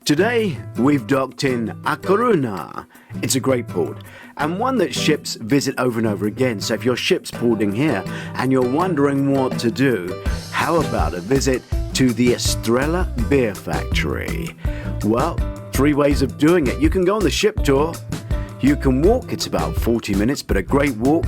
Today, we've docked in A Coruña. It's a great port, and one that ships visit over and over again. So if your ship's porting here and you're wondering what to do, how about a visit to the Estrella Beer Factory? Well, 3 ways of doing it. You can go on the ship tour, you can walk, it's about 40 minutes, but a great walk,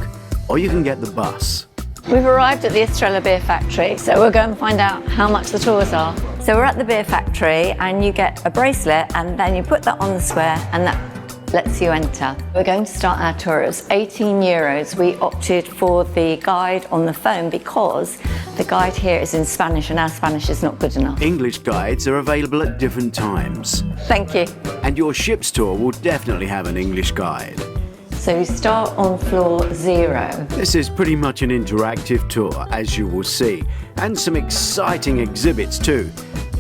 or you can get the bus. We've arrived at the Estrella Beer Factory, so we'll go and find out how much the tours are. So we're at the beer factory and you get a bracelet and then you put that on the square and that lets you enter. We're going to start our tour. It was €18. We opted for the guide on the phone because the guide here is in Spanish and our Spanish is not good enough. English guides are available at different times. Thank you. And your ship's tour will definitely have an English guide. So we start on floor 0. This is pretty much an interactive tour, as you will see, and some exciting exhibits too.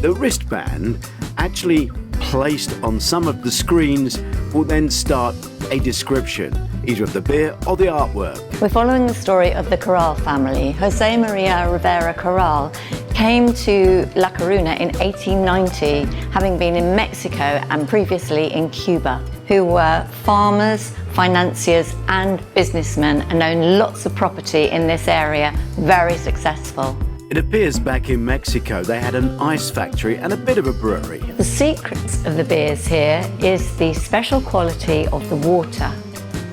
The wristband, actually placed on some of the screens, will then start a description, either of the beer or the artwork. We're following the story of the Corral family. Jose Maria Rivera Corral came to La Coruna in 1890, having been in Mexico and previously in Cuba, who were farmers, financiers and businessmen and owned lots of property in this area, very successful. It appears back in Mexico they had an ice factory and a bit of a brewery. The secrets of the beers here is the special quality of the water,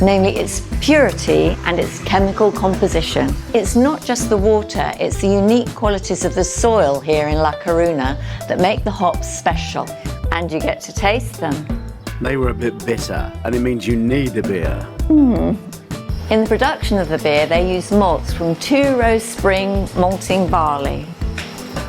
namely its purity and its chemical composition. It's not just the water, it's the unique qualities of the soil here in La Coruna that make the hops special, and you get to taste them. They were a bit bitter, and it means you need the beer. In the production of the beer, they use malts from 2 Rose Spring malting barley.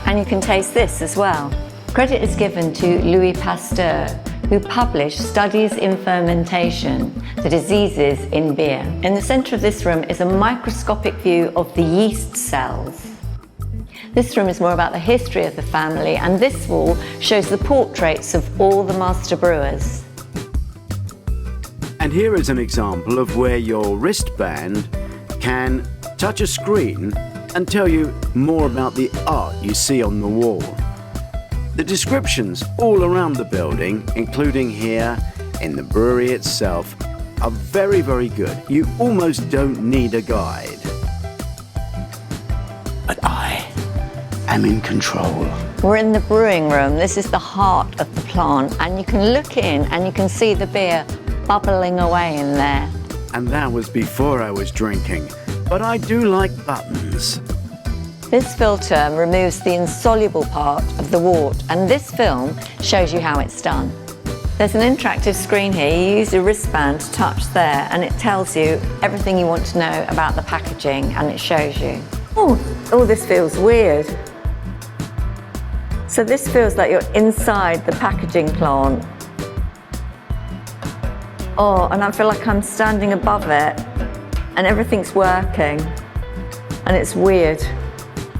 And you can taste this as well. Credit is given to Louis Pasteur, who published Studies in Fermentation, the diseases in beer. In the center of this room is a microscopic view of the yeast cells. This room is more about the history of the family, and this wall shows the portraits of all the master brewers. And here is an example of where your wristband can touch a screen and tell you more about the art you see on the wall. The descriptions all around the building, including here in the brewery itself, are very, very good. You almost don't need a guide. But I am in control. We're in the brewing room. This is the heart of the plant, and you can look in and you can see the beer bubbling away in there. And that was before I was drinking, but I do like buttons. This filter removes the insoluble part of the wort, and this film shows you how it's done. There's an interactive screen here. You use a wristband to touch there and it tells you everything you want to know about the packaging, and it shows you. Oh, this feels weird. So this feels like you're inside the packaging plant. Oh, and I feel like I'm standing above it and everything's working and it's weird.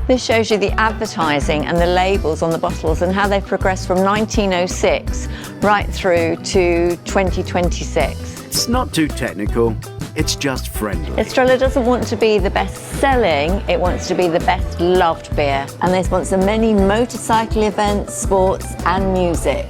This shows you the advertising and the labels on the bottles and how they've progressed from 1906 right through to 2026. It's not too technical, it's just friendly. Estrella doesn't want to be the best selling, it wants to be the best loved beer. And they sponsor many motorcycle events, sports and music.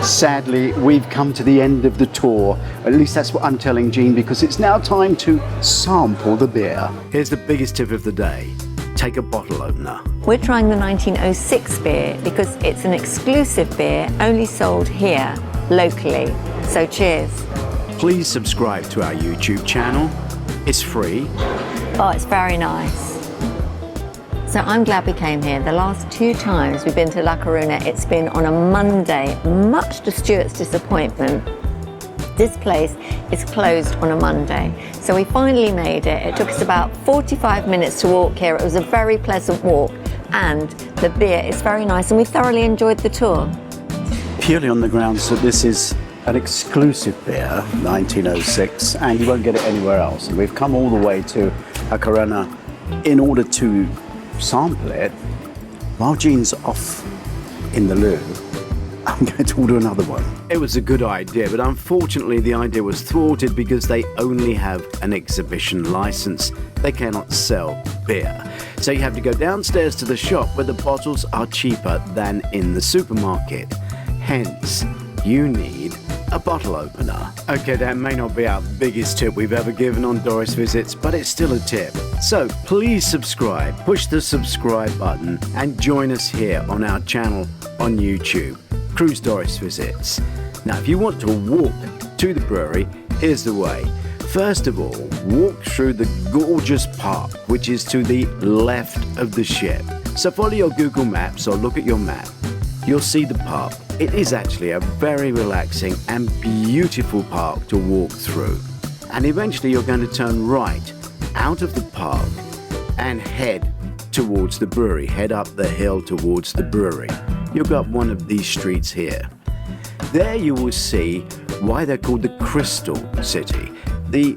Sadly, we've come to the end of the tour. At least that's what I'm telling Jean, because it's now time to sample the beer. Here's the biggest tip of the day. Take a bottle opener. We're trying the 1906 beer because it's an exclusive beer only sold here, locally. So cheers. Please subscribe to our YouTube channel. It's free. Oh, it's very nice. So I'm glad we came here. The last 2 times we've been to La Coruna, it's been on a Monday, much to Stuart's disappointment. This place is closed on a Monday. So we finally made it. It took us about 45 minutes to walk here. It was a very pleasant walk and the beer is very nice and we thoroughly enjoyed the tour. Purely on the grounds that this is an exclusive beer, 1906, and you won't get it anywhere else. And we've come all the way to A Coruña in order to sample it. While Jean's off in the loo, I'm going to order another one. It was a good idea, but unfortunately the idea was thwarted because they only have an exhibition license. They cannot sell beer. So you have to go downstairs to the shop where the bottles are cheaper than in the supermarket. Hence, you need a bottle opener. Okay, that may not be our biggest tip we've ever given on Doris Visits, but it's still a tip. So please subscribe, push the subscribe button, and join us here on our channel on YouTube, Cruise Doris Visits. Now, if you want to walk to the brewery, here's the way. First of all, walk through the gorgeous park, which is to the left of the ship. So follow your Google Maps or look at your map. You'll see the park. It is actually a very relaxing and beautiful park to walk through. And eventually you're going to turn right out of the park and head towards the brewery. Head up the hill towards the brewery. You've got one of these streets here. There you will see why they're called the Crystal City. The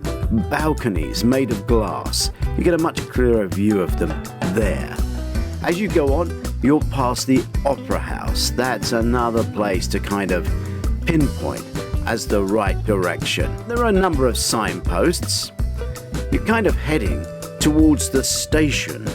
balconies made of glass. You get a much clearer view of them there. As you go on, you'll pass the Opera House. That's another place to kind of pinpoint as the right direction. There are a number of signposts. You're kind of heading towards the station.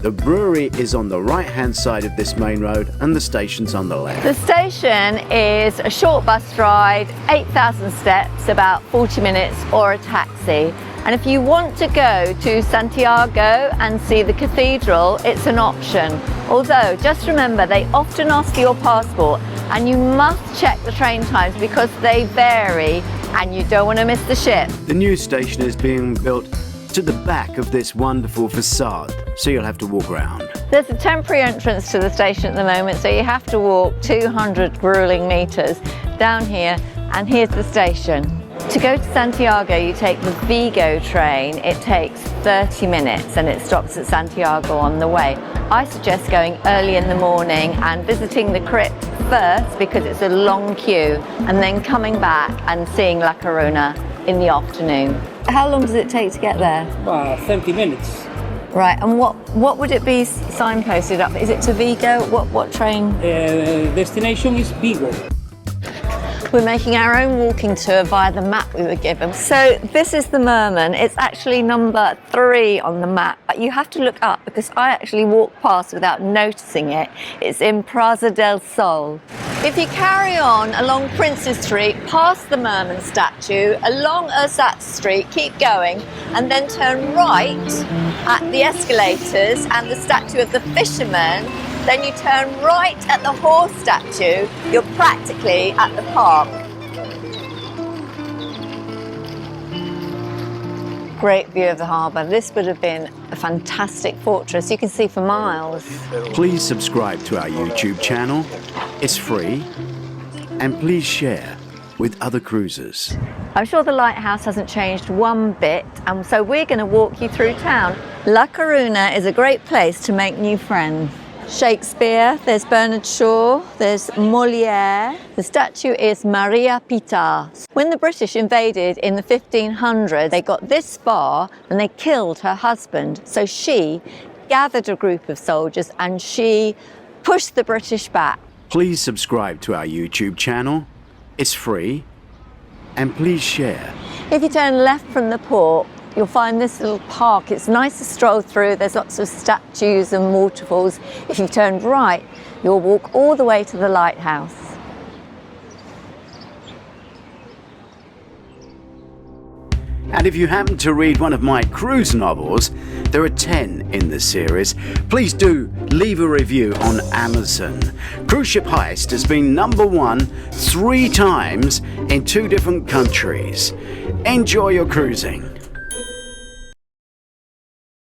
The brewery is on the right-hand side of this main road and the station's on the left. The station is a short bus ride, 8,000 steps, about 40 minutes, or a taxi. And if you want to go to Santiago and see the cathedral, it's an option. Although, just remember, they often ask for your passport and you must check the train times because they vary and you don't want to miss the ship. The new station is being built to the back of this wonderful facade, so you'll have to walk around. There's a temporary entrance to the station at the moment, so you have to walk 200 grueling meters down here, and here's the station. To go to Santiago, you take the Vigo train. It takes 30 minutes and it stops at Santiago on the way. I suggest going early in the morning and visiting the crypt first because it's a long queue, and then coming back and seeing La Coruna in the afternoon. How long does it take to get there? 30 minutes. Right, and what would it be signposted up? Is it to Vigo? What train? Destination is Vigo. We're making our own walking tour via the map we were given. So this is the Merman. It's actually number 3 on the map, but you have to look up because I actually walked past without noticing it. It's in Plaza del Sol. If you carry on along Princes Street, past the Merman statue, along Ersatz Street, keep going, and then turn right at the escalators and the statue of the fisherman, then you turn right at the horse statue, you're practically at the park. Great view of the harbour. This would have been a fantastic fortress. You can see for miles. Please subscribe to our YouTube channel. It's free. And please share with other cruisers. I'm sure the lighthouse hasn't changed one bit, and so we're going to walk you through town. La Coruna is a great place to make new friends. Shakespeare, there's Bernard Shaw, there's Molière. The statue is Maria Pita. When the British invaded in the 1500s, they got this far and they killed her husband. So she gathered a group of soldiers and she pushed the British back. Please subscribe to our YouTube channel. It's free. And please share. If you turn left from the port, you'll find this little park. It's nice to stroll through. There's lots of statues and waterfalls. If you turn right, you'll walk all the way to the lighthouse. And if you happen to read one of my cruise novels, there are 10 in the series, please do leave a review on Amazon. Cruise Ship Heist has been #1 3 times in 2 different countries. Enjoy your cruising.